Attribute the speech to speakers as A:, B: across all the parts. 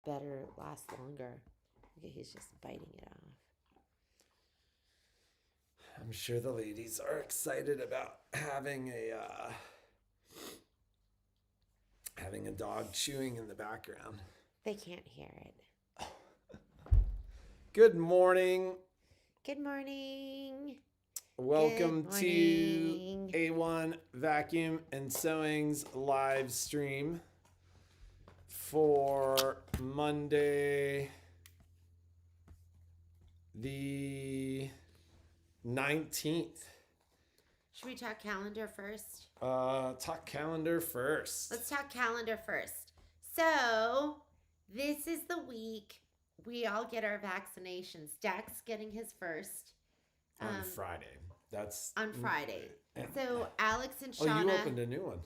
A: better, last longer. Okay, he's just biting it off.
B: I'm sure the ladies are excited about having a dog chewing in the background.
A: They can't hear it.
B: Good morning.
A: Good morning.
B: Welcome
A: Good
B: to
A: morning.
B: A1 Vacuum and Sewing's live stream for Monday, the 19th.
A: Should we talk calendar first?
B: Talk calendar first.
A: Let's talk calendar first. So, this is the week we all get our vaccinations. Dak's getting his first.
B: On Friday. That's
A: on Friday.
B: Yeah.
A: So, Alex and Shauna.
B: Oh, you opened a new one.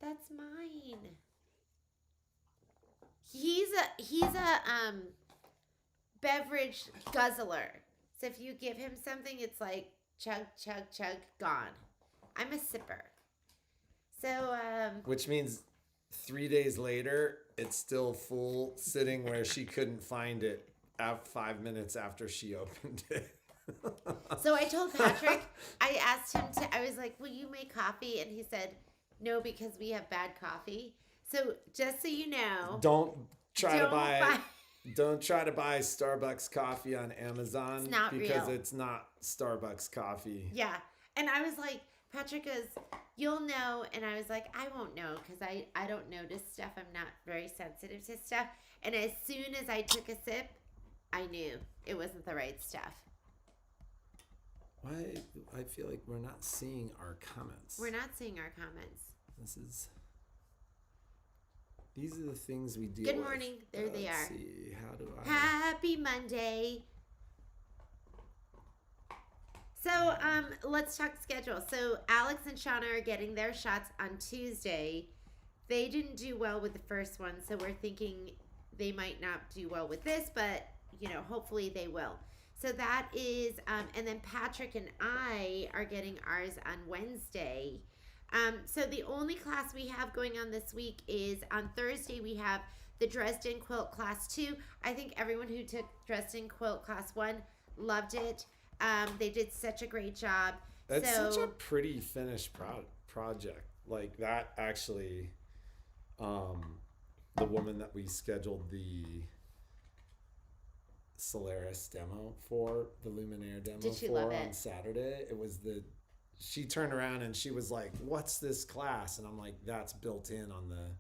A: That's mine. He's a beverage guzzler. So if you give him something, it's like chug, chug, chug, gone. I'm a sipper. So
B: which means 3 days later, it's still full, sitting where she couldn't find it 5 minutes after she opened it.
A: So I told Patrick, I asked him I was like, will you make coffee? And he said, no, because we have bad coffee. So just so you know,
B: don't try to buy Starbucks coffee on Amazon.
A: It's not
B: because
A: real.
B: It's not Starbucks coffee.
A: Yeah. And I was like, Patrick goes, you'll know. And I was like, I won't know because I don't notice stuff. I'm not very sensitive to stuff. And as soon as I took a sip, I knew it wasn't the right stuff.
B: Why? I feel like we're not seeing our comments.
A: We're not seeing our comments.
B: These are the things we deal
A: Good
B: with.
A: morning. There they are.
B: Let's see. How do I...
A: Happy Monday. So, let's talk schedule. So, Alex and Shauna are getting their shots on Tuesday. They didn't do well with the first one, so we're thinking they might not do well with this, but, hopefully they will. So that is, and then Patrick and I are getting ours on Wednesday. So the only class we have going on this week is on Thursday we have the Dresden Quilt Class 2. I think everyone who took Dresden Quilt Class 1 loved it. They did such a great job.
B: That's such a pretty finished project. Like that actually, the woman that we scheduled the Solaris demo for, the Luminaire demo for on Saturday, she turned around and she was like, what's this class? And I'm like, that's built in on the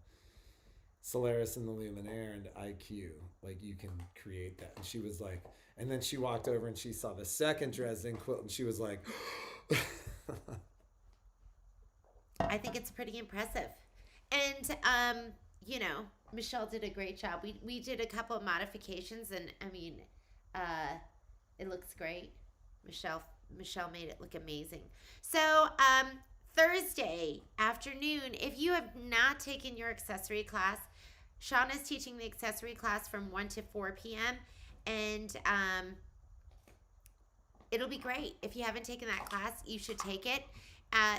B: Solaris and the Luminaire and IQ. Like you can create that. And she was like, and then she walked over and she saw the second Dresden quilt and she was like,
A: I think it's pretty impressive. And, Michelle did a great job. We did a couple of modifications and it looks great. Michelle made it look amazing. So, Thursday afternoon, if you have not taken your accessory class, Shauna's teaching the accessory class from 1 to 4 p.m. And it'll be great. If you haven't taken that class, you should take it.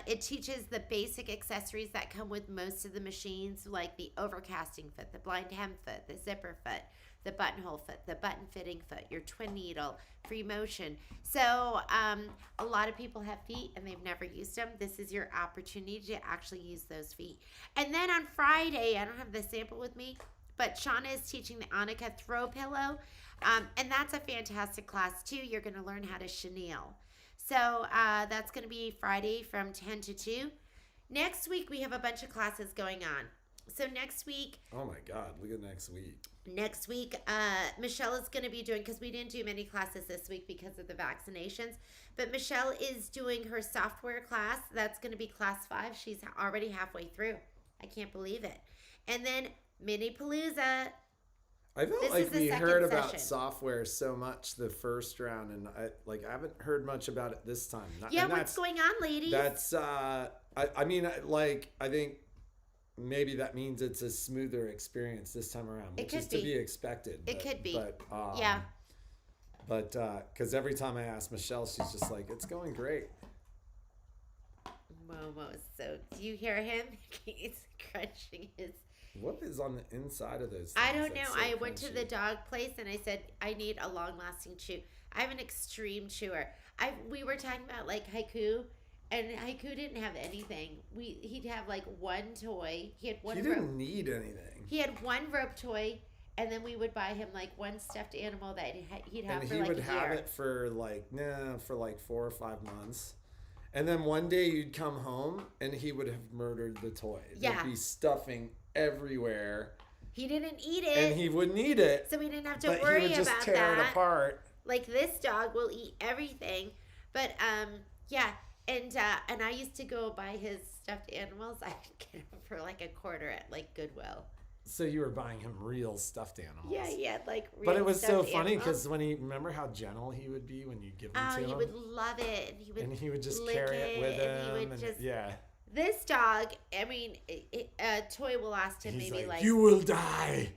A: It teaches the basic accessories that come with most of the machines, like the overcasting foot, the blind hem foot, the zipper foot, the buttonhole foot, the button fitting foot, your twin needle, free motion. So a lot of people have feet and they've never used them. This is your opportunity to actually use those feet. And then on Friday, I don't have the sample with me, but Shauna is teaching the Annika throw pillow. And that's a fantastic class too. You're going to learn how to chenille. So that's going to be Friday from 10 to 2. Next week, we have a bunch of classes going on. So next week...
B: Oh my God, look at next week.
A: Next week, Michelle is going to be doing, because we didn't do many classes this week because of the vaccinations, but Michelle is doing her software class. That's going to be class 5. She's already halfway through. I can't believe it. And then Mini Palooza.
B: I felt like we heard about software so much the first round, and I haven't heard much about it this time.
A: Yeah, what's going on, ladies?
B: That's I think maybe that means it's a smoother experience this time around, which is to be expected.
A: It could be.
B: But,
A: yeah.
B: But because every time I ask Michelle, she's just like, it's going great.
A: Momo, so do you hear him? He's crunching his
B: What is on the inside of those things?
A: I don't know.
B: So
A: I went
B: crunchy?
A: to the dog place and I said, I need a long-lasting chew. I have an extreme chewer. We were talking about like Haiku, and Haiku didn't have anything. He'd have like one toy. He had one.
B: He didn't need anything.
A: He had one rope toy, and then we would buy him like one stuffed animal that he'd have
B: and
A: for
B: he
A: like
B: would
A: a
B: have
A: year.
B: it for like 4 or 5 months. And then one day you'd come home and he would have murdered the toy.
A: Yeah.
B: There'd be stuffing everywhere.
A: He didn't eat it.
B: And he wouldn't eat it.
A: So we didn't have to
B: but
A: worry
B: he would just
A: about
B: tear
A: that.
B: it apart.
A: Like this dog will eat everything. But yeah, and I used to go buy his stuffed animals. I'd get them for like $0.25 at like Goodwill.
B: So you were buying him real stuffed animals.
A: Yeah, he had like real
B: But it was so
A: stuffed
B: funny
A: animals.
B: because remember how gentle he would be when you give him to him?
A: Oh, he would love it. And
B: he would just
A: lick
B: carry it with him.
A: And he would just...
B: Yeah.
A: This dog, I mean, a toy will last him
B: He's
A: maybe like...
B: You will die.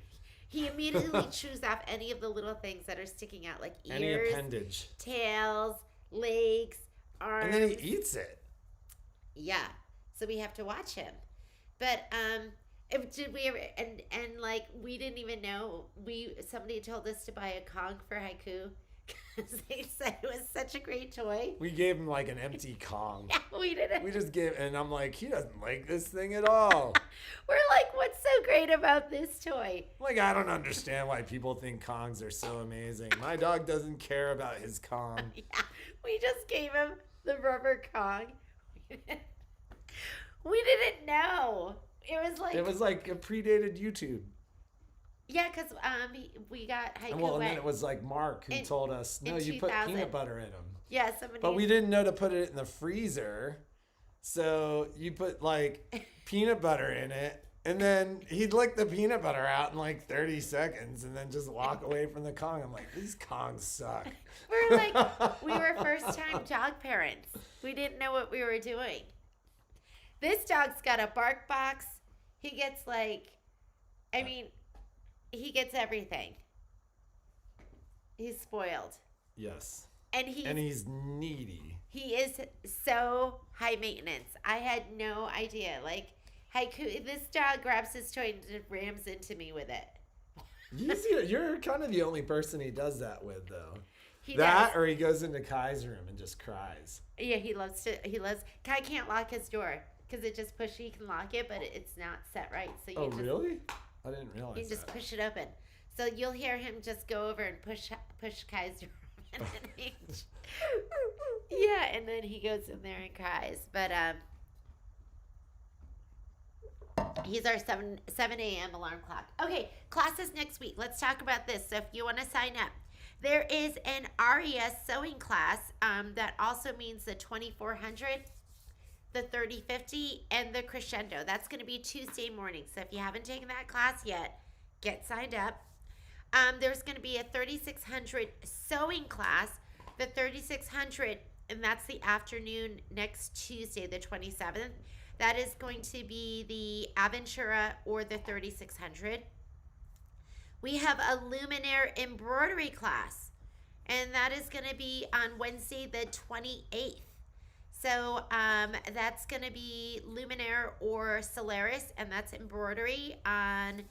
A: He immediately chews off any of the little things that are sticking out, like ears,
B: Any appendage.
A: tails, legs, arms.
B: And then he eats it.
A: Yeah. So we have to watch him. But did we ever and like we didn't even know somebody told us to buy a Kong for Haiku because they said it was such a great toy.
B: We gave him like an empty Kong.
A: Yeah, we didn't.
B: We just gave, and I'm like, he doesn't like this thing at all.
A: We're like, what's so great about this toy?
B: Like, I don't understand why people think Kongs are so amazing. My dog doesn't care about his Kong.
A: Yeah, we just gave him the rubber Kong. We didn't know. It was like
B: a predated YouTube.
A: Yeah, because we got Haiku
B: And then it was like Mark who told us, no, you put peanut butter in them.
A: Yeah, somebody.
B: But we didn't know to put it in the freezer. So you put like peanut butter in it. And then he'd lick the peanut butter out in like 30 seconds and then just walk away from the Kong. I'm like, these Kongs suck.
A: We were first-time dog parents. We didn't know what we were doing. This dog's got a bark box. He gets he gets everything. He's spoiled.
B: Yes.
A: And he's
B: needy.
A: He is so high maintenance. I had no idea. Like, Haiku, this dog grabs his toy and rams into me with it.
B: You're kind of the only person he does that with, though.
A: He does.
B: Or he goes into Kai's room and just cries.
A: Yeah, he loves. Kai can't lock his door because it just he can lock it, but it's not set right. So you
B: really? I didn't realize
A: you just push it open. So you'll hear him just go over and push Kai's door. And then and then he goes in there and cries. But he's our 7 a.m. alarm clock. Okay, classes next week. Let's talk about this. So if you want to sign up, there is an RES sewing class that also means the 2400, the 3050, and the crescendo. That's going to be Tuesday morning. So if you haven't taken that class yet, get signed up. There's going to be a 3600 sewing class, the 3600, and that's the afternoon next Tuesday, the 27th. That is going to be the Aventura or the 3600. We have a luminaire embroidery class, and that is going to be on Wednesday, the 28th. So that's going to be luminaire or Solaris, and that's embroidery on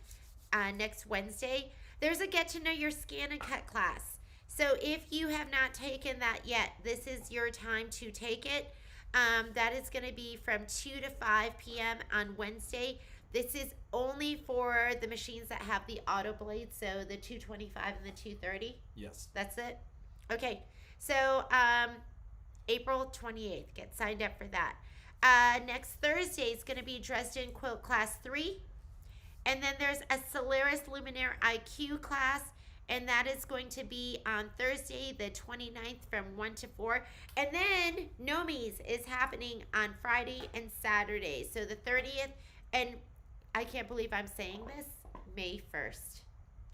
A: next Wednesday. There's a get to know your scan and cut class. So if you have not taken that yet, this is your time to take it. That is going to be from 2 to 5 p.m. on Wednesday. This is only for the machines that have the auto blades, so the 225 and the 230.
B: Yes.
A: That's it? Okay. So April 28th. Get signed up for that. Next Thursday is going to be Dresden Quilt Class 3. And then there's a Solaris Luminaire IQ class, and that is going to be on Thursday, the 29th from 1 to 4. And then Nomi's is happening on Friday and Saturday. So the 30th, and I can't believe I'm saying this, May 1st.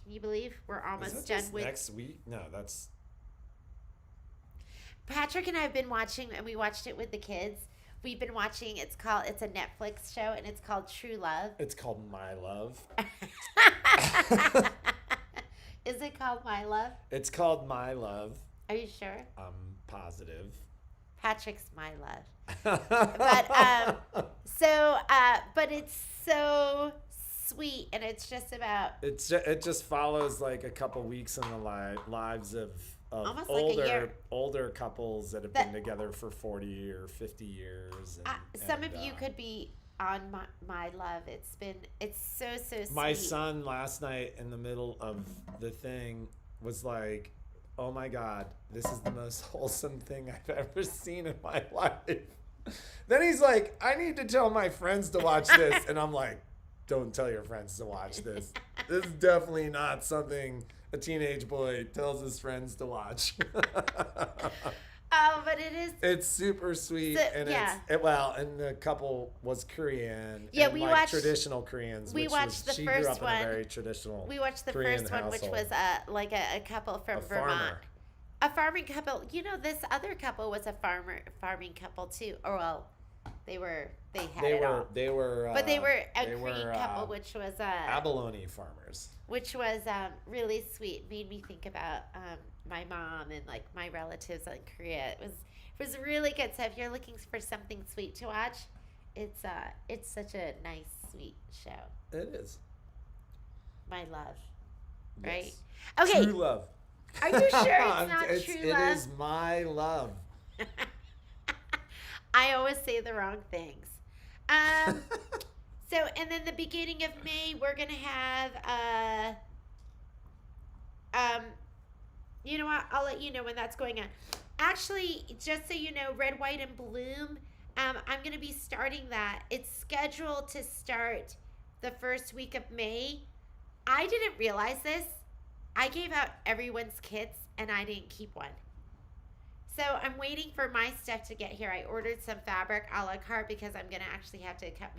A: Can you believe we're almost done with
B: next week? No, that's...
A: Patrick and I have been watching, and we watched it with the kids. We've been watching, it's a Netflix show, and it's called True Love.
B: It's called My Love.
A: Is it called My Love?
B: It's called My Love.
A: Are you sure?
B: I'm positive.
A: Patrick's My Love. But it's sweet, and it's just about
B: it just follows like a couple weeks in the lives of
A: almost like a year.
B: older couples that have been together for 40 or 50 years.
A: Some of you could be on my love. It's so sweet.
B: My son last night in the middle of the thing was like, oh my God, this is the most wholesome thing I've ever seen in my life. Then he's like, I need to tell my friends to watch this. And I'm like, don't tell your friends to watch this. This is definitely not something a teenage boy tells his friends to watch.
A: Oh, but it is.
B: It's super sweet, and and the couple was Korean.
A: Yeah,
B: and
A: we
B: like
A: watched
B: traditional Koreans.
A: We watched the
B: she
A: first
B: grew up
A: one.
B: In a very traditional.
A: We watched the
B: Korean
A: first one,
B: household.
A: which was a couple from Vermont, a farming couple. You know, this other couple was a farming couple too. Or well, they were a Korean couple, which was
B: abalone farmers,
A: which was really sweet. Made me think about my mom and like my relatives in Korea. It was really good. So if you're looking for something sweet to watch, it's such a nice sweet show.
B: It is.
A: My love,
B: Yes.
A: right? Okay.
B: True love.
A: Are you sure it's not true love?
B: It is my love.
A: I always say the wrong things. So, and then the beginning of May, we're going to have, you know what? I'll let you know when that's going on. Actually, just so you know, Red, White, and Bloom, I'm going to be starting that. It's scheduled to start the first week of May. I didn't realize this. I gave out everyone's kits, and I didn't keep one. So I'm waiting for my stuff to get here. I ordered some fabric a la carte because I'm going to actually have to cut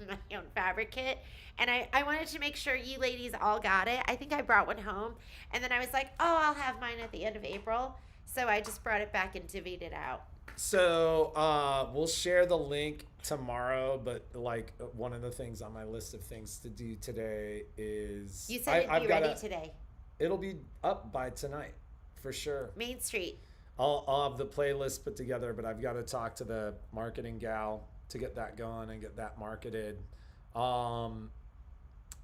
A: my own fabric kit. And I wanted to make sure you ladies all got it. I think I brought one home. And then I was like, oh, I'll have mine at the end of April. So I just brought it back and divvied it out.
B: So we'll share the link tomorrow. But like one of the things on my list of things to do today is...
A: You said it'd be ready today.
B: It'll be up by tonight for sure.
A: Main Street.
B: I'll have the playlist put together, but I've got to talk to the marketing gal to get that going and get that marketed.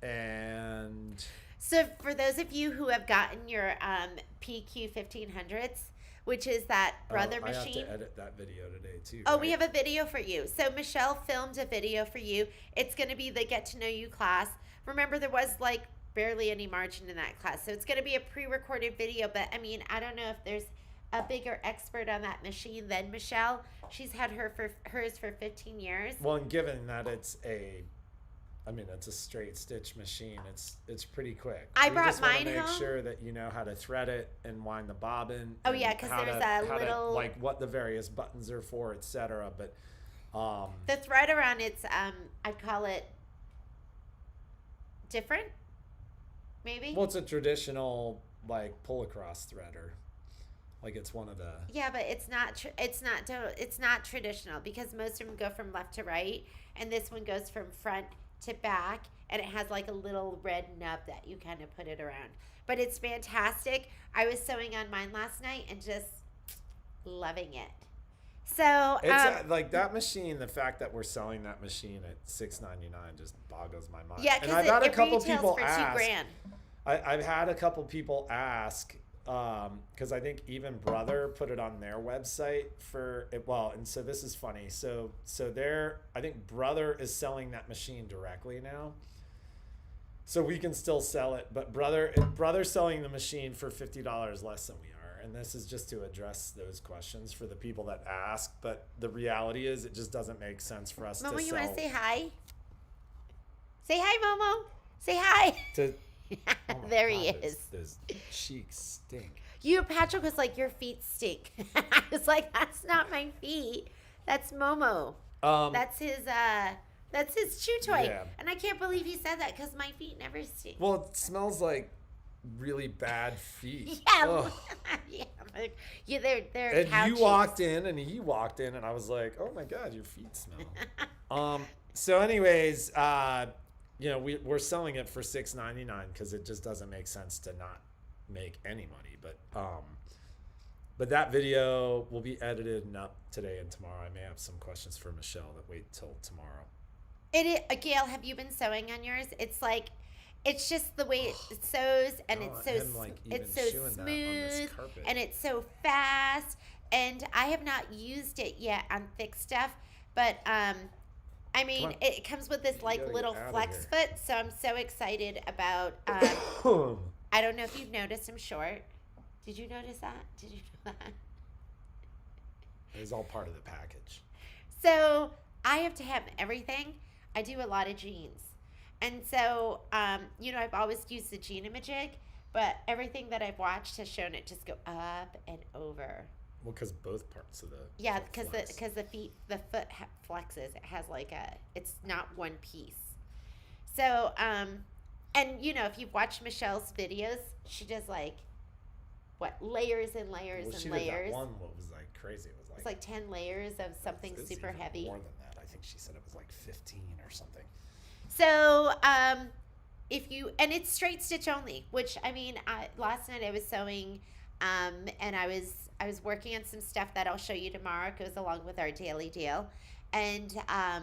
B: And
A: so for those of you who have gotten your PQ 1500s, which is that brother machine.
B: I have to edit that video today too.
A: Oh, right? We have a video for you. So Michelle filmed a video for you. It's going to be the Get to Know You class. Remember, there was like barely any margin in that class. So it's going to be a pre-recorded video, but I mean, I don't know if there's a bigger expert on that machine than Michelle. She's had hers for 15 years.
B: Well, and given that it's a straight stitch machine, it's pretty quick.
A: I brought mine home.
B: Make sure that you know how to thread it and wind the bobbin.
A: Oh yeah, because there's
B: like what the various buttons are for, etc. But
A: the thread around it's I'd call it different, maybe.
B: Well, it's a traditional like pull across threader. Like it's one of the...
A: Yeah, but it's not traditional because most of them go from left to right, and this one goes from front to back, and it has like a little red nub that you kind of put it around. But it's fantastic. I was sewing on mine last night and just loving it. So
B: it's like that machine. The fact that we're selling that machine at $6.99 just boggles my mind.
A: Yeah, because it retails for $2,000.
B: I've had a couple people ask. Because I think even Brother put it on their website for it. Well, and so this is funny. So I think Brother is selling that machine directly now. So we can still sell it, but Brother's selling the machine for $50 less than we are. And this is just to address those questions for the people that ask. But the reality is it just doesn't make sense for us
A: Momo,
B: to sell.
A: you want to say hi? Say hi, Momo. Say hi.
B: Oh
A: there he is.
B: Those cheeks stink.
A: Patrick was like, your feet stink. I was like, that's not my feet. That's Momo. That's his chew toy.
B: Yeah.
A: And I can't believe he said that because my feet never stink.
B: Well, it smells like really bad feet.
A: Yeah. Yeah, they're
B: and
A: cow
B: you
A: cheeks.
B: walked in and he walked in and I was like, oh my God, your feet smell. So anyways, we're selling it for $6.99 because it just doesn't make sense to not make any money. But that video will be edited and up today and tomorrow. I may have some questions for Michelle that wait till tomorrow.
A: Gail, have you been sewing on yours? It's like, it's just the way it sews, and
B: No,
A: it's so smooth, and it's so fast. And I have not used it yet on thick stuff, but I mean, it comes with this like little flex foot, so I'm so excited about. I don't know if you've noticed I'm short. Did you notice that? Did you know that?
B: It was all part of the package.
A: So I have to have everything. I do a lot of jeans. And so, I've always used the Jean-a-Majig, but everything that I've watched has shown it just go up and over.
B: Well, because both parts of the
A: because the foot flexes. It has it's not one piece. So, and if you've watched Michelle's videos, she does layers and layers and layers.
B: Did that one what was crazy. It was
A: like 10 layers of something super heavy.
B: More than that. I think she said it was 15 or something.
A: So, and it's straight stitch only, which last night I was sewing, and I was working on some stuff that I'll show you tomorrow. It goes along with our daily deal, and I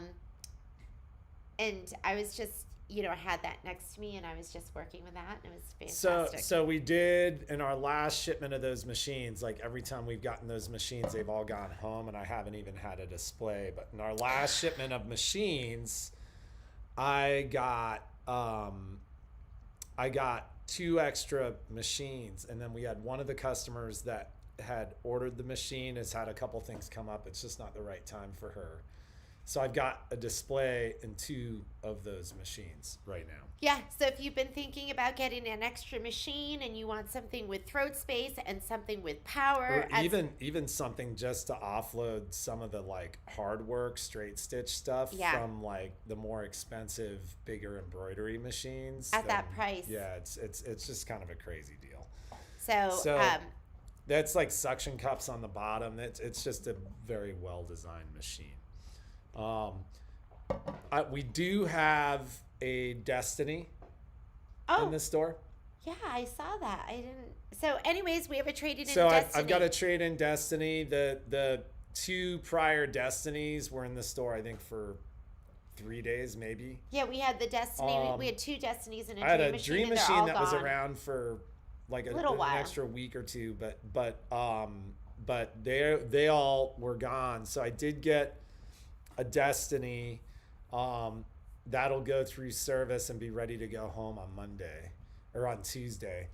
A: was just, I had that next to me, and I was just working with that, and it was fantastic.
B: So we did in our last shipment of those machines. Every time we've gotten those machines, they've all gone home, and I haven't even had a display. But in our last shipment of machines, I got 2 extra machines, and then we had one of the customers that had ordered the machine has had a couple things come up. It's just not the right time for her. So I've got a display in 2 of those machines right now.
A: Yeah, so if you've been thinking about getting an extra machine and you want something with throat space and something with power,
B: or even something just to offload some of the hard work straight stitch stuff from the more expensive bigger embroidery machines
A: at that price.
B: Yeah, it's just kind of a crazy deal.
A: So
B: that's suction cups on the bottom. It's just a very well designed machine. We do have a Destiny in the store.
A: Yeah, I saw that. I didn't. So, anyways, we have a trade-in
B: Destiny.
A: I've
B: got a trade-in Destiny. The 2 prior Destinies were in the store, I think, for 3 days, maybe.
A: Yeah, we had the Destiny. We had 2 Destinies and a
B: Dream machine.
A: I had
B: a
A: a
B: Dream machine that was around for
A: an
B: extra week or 2, but they all were gone. So I did get a Destiny that'll go through service and be ready to go home on Monday or on Tuesday.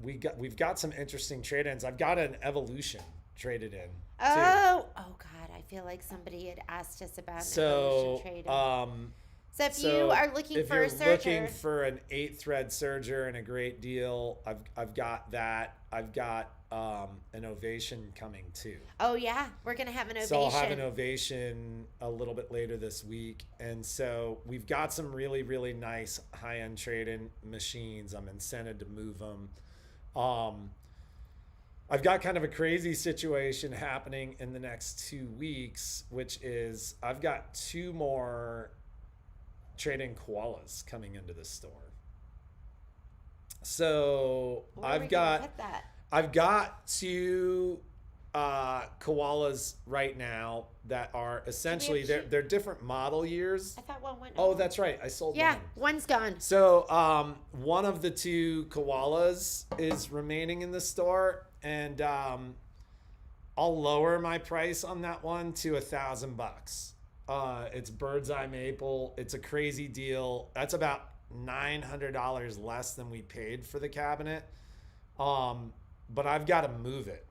B: We've got some interesting trade-ins. I've got an Evolution traded in.
A: Oh God! I feel like somebody had asked us about an Evolution trade-in. So if you are looking for a serger,
B: looking for an 8-thread serger and a great deal, I've got that. I've got an Ovation coming too.
A: Oh yeah, we're gonna have an Ovation.
B: So I'll have an Ovation a little bit later this week, and so we've got some really, really nice high-end trade-in machines. I'm incented to move them. I've got kind of a crazy situation happening in the next 2 weeks, which is I've got 2 more trade-in koalas coming into the store. So I've got 2 koalas right now that are essentially they're different model years.
A: I thought one went.
B: Oh, that's right. I sold one.
A: Yeah, one's gone.
B: So one of the 2 koalas is remaining in the store, and I'll lower my price on that one to $1,000. It's bird's eye maple. It's a crazy deal. That's about $900 less than we paid for the cabinet. But I've got to move it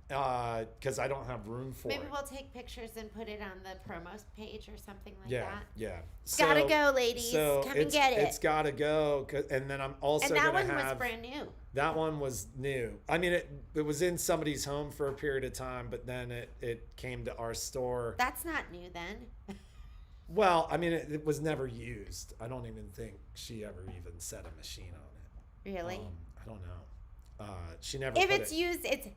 B: because I don't have room for it.
A: Maybe we'll take pictures and put it on the promos page or something like that.
B: Yeah.
A: It's gotta go, ladies. Come and get it.
B: It's gotta go. And then I'm also going to have...
A: And that one was brand new.
B: That one was new. I mean, it was in somebody's home for a period of time, but then it came to our store.
A: That's not new then.
B: Well, I mean, it was never used. I don't even think she ever even set a machine on it.
A: Really?
B: I don't know. She never.
A: If it's used, it's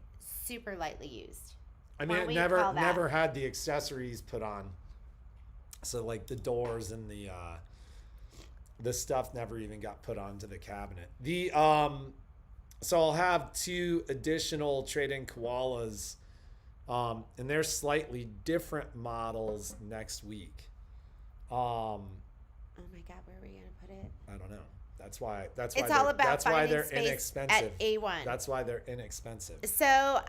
A: super lightly used.
B: I mean, it never had the accessories put on. So like the doors and the stuff never even got put onto the cabinet. So I'll have 2 additional trade-in koalas And there's slightly different models next week.
A: Oh my God, where are we gonna put it?
B: I don't know. That's why
A: It's all about
B: that's why
A: finding
B: they're
A: space
B: inexpensive.
A: at A1.
B: That's why they're inexpensive.
A: So,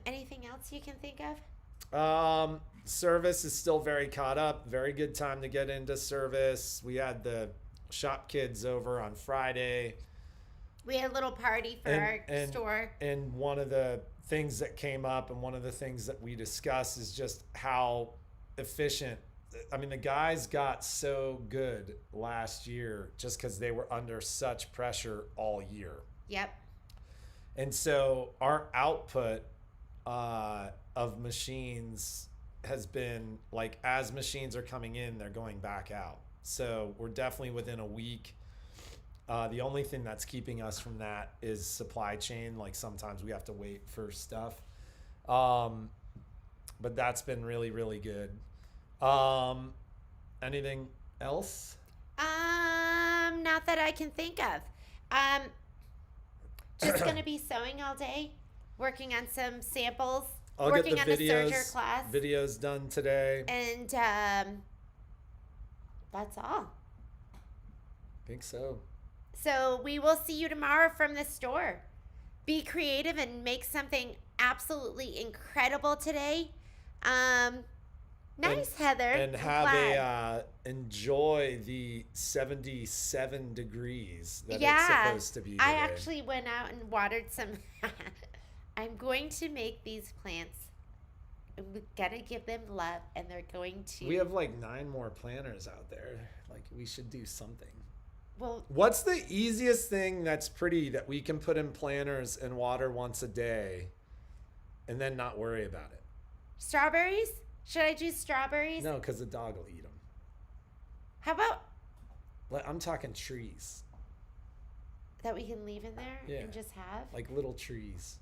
A: anything else you can think of?
B: Service is still very caught up. Very good time to get into service. We had the shop kids over on Friday.
A: We had a little party for our store.
B: And one of the things that came up and one of the things that we discussed is just how efficient. I mean, the guys got so good last year just because they were under such pressure all year.
A: Yep.
B: And so our output of machines has been like, as machines are coming in, they're going back out. So we're definitely within a week. The only thing that's keeping us from that is supply chain. Like sometimes we have to wait for stuff. But that's been really, really good. Anything else?
A: Not that I can think of. Just gonna be sewing all day, working on some samples, working on the serger class.
B: Videos done today.
A: And that's all.
B: I think so.
A: So we will see you tomorrow from the store. Be creative and make something absolutely incredible today. Nice, Heather.
B: And enjoy the 77 degrees that it's supposed to be today.
A: I actually went out and watered some. I'm going to make these plants. We gotta give them love, and they're going to.
B: We have like 9 more planters out there. Like, we should do something.
A: Well,
B: what's the easiest thing that's pretty that we can put in planters and water once a day, and then not worry about it?
A: Strawberries? Should I do strawberries?
B: No, because the dog will eat them.
A: How about?
B: I'm talking trees.
A: That we can leave in there and just have?
B: Like little trees.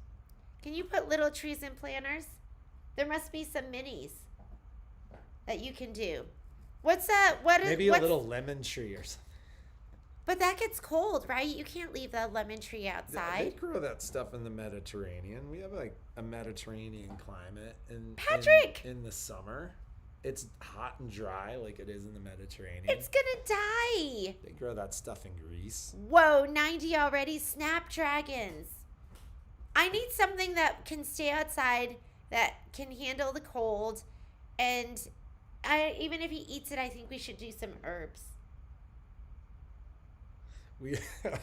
A: Can you put little trees in planters? There must be some minis that you can do. What's that?
B: Maybe a little lemon tree or something.
A: But that gets cold, right? You can't leave the lemon tree outside.
B: They grow that stuff in the Mediterranean. We have like a Mediterranean climate in the summer. It's hot and dry like it is in the Mediterranean.
A: It's gonna die.
B: They grow that stuff in Greece.
A: Whoa, 90 already. Snapdragons. I need something that can stay outside, that can handle the cold, and even if he eats it, I think we should do some herbs.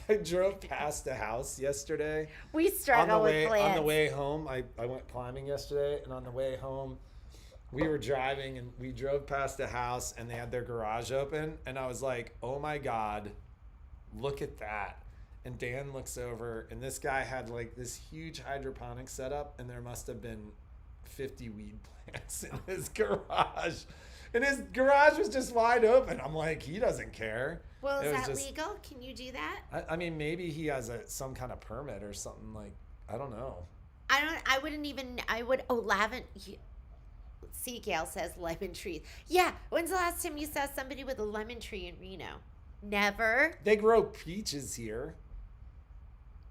B: I drove past a house yesterday.
A: We struggle with plants.
B: On the way home, I went climbing yesterday, and on the way home, we were driving, and we drove past a house, and they had their garage open, and I was like, oh my God, look at that. And Dan looks over, and this guy had like this huge hydroponic setup, and there must have been 50 weed plants in his garage. And his garage was just wide open. I'm like, he doesn't care.
A: Well, is that legal? Can you do that?
B: I mean, maybe he has some kind of permit or something. Like, I don't know.
A: I wouldn't even. I would. Oh, lavender. See, Gail says lemon trees. Yeah. When's the last time you saw somebody with a lemon tree in Reno? Never.
B: They grow peaches here.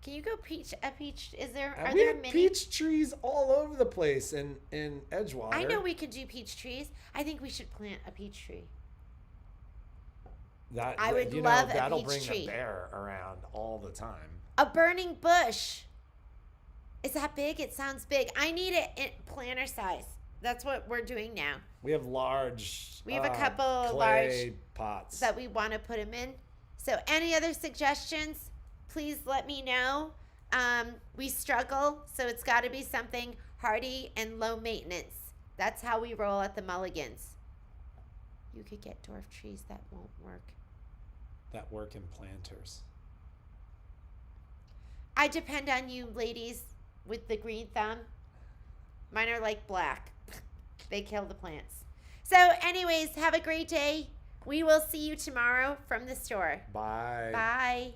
A: Can you go a peach? Is there? Are
B: we
A: there
B: have
A: many
B: peach trees all over the place in Edgewater?
A: I know we could do peach trees. I think we should plant a peach tree. I would love
B: that'll
A: a
B: bring
A: peach tree.
B: the bear around all the time.
A: A burning bush. Is that big? It sounds big. I need it in planter size. That's what we're doing now.
B: We have large.
A: We have a couple
B: clay pots
A: that we want to put them in. So, any other suggestions? Please let me know. We struggle, so it's got to be something hardy and low maintenance. That's how we roll at the Mulligans. You could get dwarf trees that won't work.
B: That work in planters.
A: I depend on you ladies with the green thumb. Mine are like black. They kill the plants. So anyways, have a great day. We will see you tomorrow from the store.
B: Bye.
A: Bye.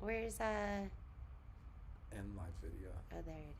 A: Where's
B: End live video.
A: Oh, there it is.